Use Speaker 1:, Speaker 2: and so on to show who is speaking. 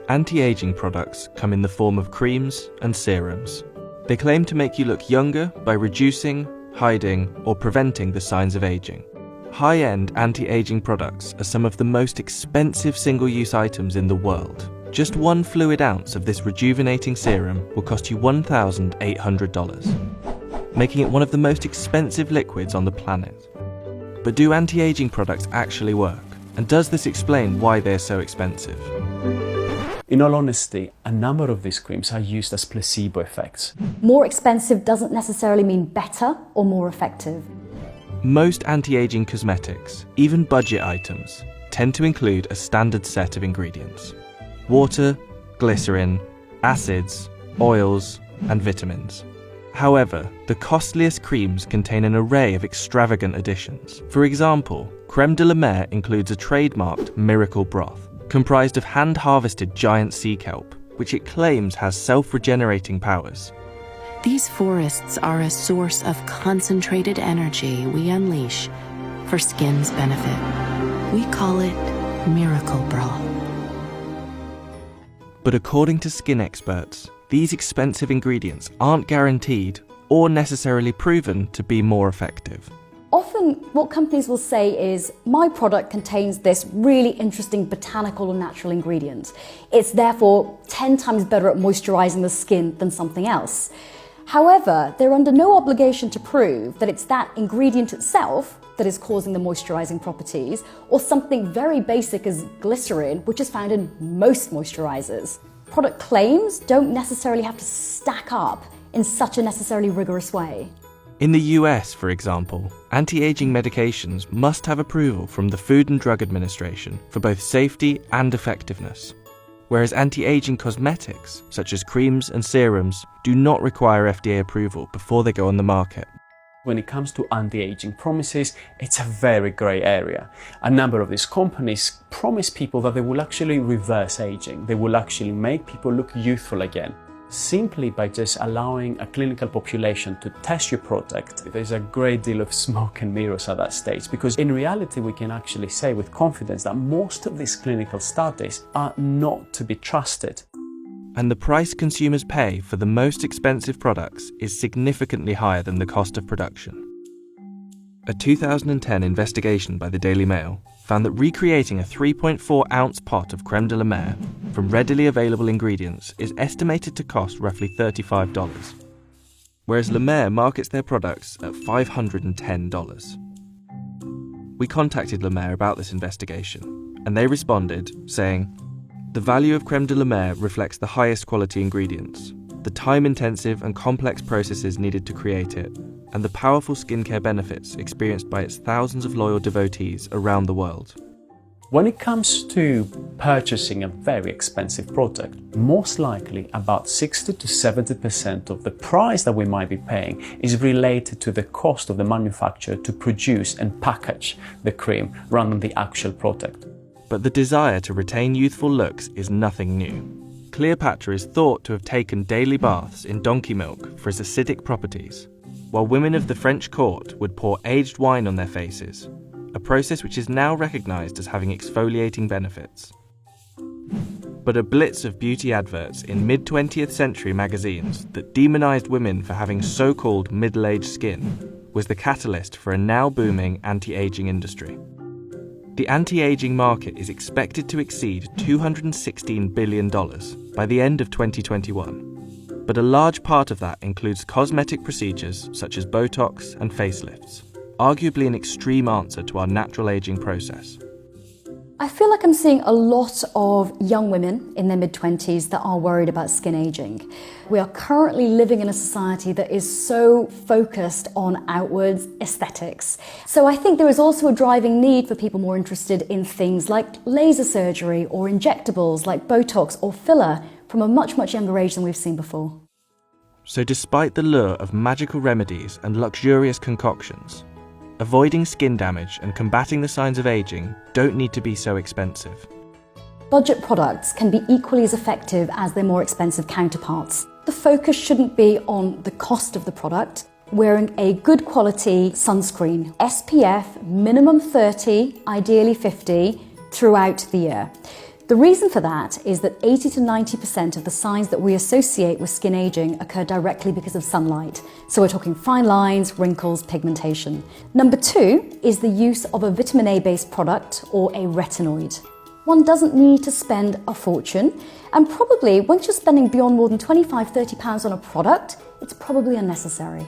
Speaker 1: Anti-aging products come in the form of creams and serums. They claim to make you look younger by reducing, hiding, or preventing the signs of aging. High-end anti-aging products are some of the most expensive single-use items in the world. Just 1 fluid ounce of this rejuvenating serum will cost you $1,800, making it one of the most expensive liquids on the planet. But do anti-aging products actually work? And does this explain why they're so expensive?
Speaker 2: In all honesty, a number of these creams are used as placebo effects.
Speaker 3: More expensive doesn't necessarily mean better or more effective.
Speaker 1: Most anti-aging cosmetics, even budget items, tend to include a standard set of ingredients: water, glycerin, acids, oils, and vitamins. However, the costliest creams contain an array of extravagant additions. For example, Crème de la Mer includes a trademarked miracle broth, comprised of hand-harvested giant sea kelp, which it claims has self-regenerating powers.
Speaker 4: These forests are a source of concentrated energy we unleash for skin's benefit. We call it miracle broth.
Speaker 1: But according to skin experts, these expensive ingredients aren't guaranteed or necessarily proven to be more effective.
Speaker 3: Often what companies will say is, my product contains this really interesting botanical or natural ingredient. It's therefore 10 times better at moisturizing the skin than something else. However, they're under no obligation to prove that it's that ingredient itself that is causing the moisturizing properties, or something very basic as glycerin, which is found in most moisturizers. Product claims don't necessarily have to stack up in such a necessarily rigorous way.
Speaker 1: In the US, for example, anti-aging medications must have approval from the Food and Drug Administration for both safety and effectiveness, whereas anti-aging cosmetics, such as creams and serums, do not require FDA approval before they go on the market.
Speaker 2: When it comes to anti-aging promises, it's a very grey area. A number of these companies promise people that they will actually reverse aging. They will actually make people look youthful again, simply by just allowing a clinical population to test your product. There's a great deal of smoke and mirrors at that stage, because in reality we can actually say with confidence that most of these clinical studies are not to be trusted.
Speaker 1: And the price consumers pay for the most expensive products is significantly higher than the cost of production. A 2010 investigation by the Daily Mail found that recreating a 3.4-ounce pot of Crème de la Mer from readily available ingredients is estimated to cost roughly $35, whereas La Mer markets their products at $510. We contacted La Mer about this investigation, and they responded, saying, "The value of Crème de la Mer reflects the highest quality ingredients, the time-intensive and complex processes needed to create it, and the powerful skincare benefits experienced by its thousands of loyal devotees around the world."
Speaker 2: When it comes to purchasing a very expensive product, most likely about 60 to 70% of the price that we might be paying is related to the cost of the manufacturer to produce and package the cream rather than the actual product.
Speaker 1: But the desire to retain youthful looks is nothing new. Cleopatra is thought to have taken daily baths in donkey milk for its acidic properties, while women of the French court would pour aged wine on their faces, a process which is now recognised as having exfoliating benefits. But a blitz of beauty adverts in mid-20th century magazines that demonised women for having so-called middle-aged skin was the catalyst for a now booming anti-aging industry. The anti-aging market is expected to exceed $216 billion by the end of 2021, but a large part of that includes cosmetic procedures such as Botox and facelifts, arguably an extreme answer to our natural aging process.
Speaker 3: I feel like I'm seeing a lot of young women in their mid-20s that are worried about skin aging. We are currently living in a society that is so focused on outwards aesthetics. So I think there is also a driving need for people more interested in things like laser surgery or injectables like Botox or filler from a much, much younger age than we've seen before.
Speaker 1: So despite the lure of magical remedies and luxurious concoctions, avoiding skin damage and combating the signs of aging don't need to be so expensive.
Speaker 3: Budget products can be equally as effective as their more expensive counterparts. The focus shouldn't be on the cost of the product. Wearing a good quality sunscreen, SPF minimum 30, ideally 50, throughout the year. The reason for that is that 80 to 90% of the signs that we associate with skin aging occur directly because of sunlight. So we're talking fine lines, wrinkles, pigmentation. Number 2 is the use of a vitamin A based product or a retinoid. One doesn't need to spend a fortune, and probably once you're spending beyond more than £25–30 on a product, it's probably unnecessary.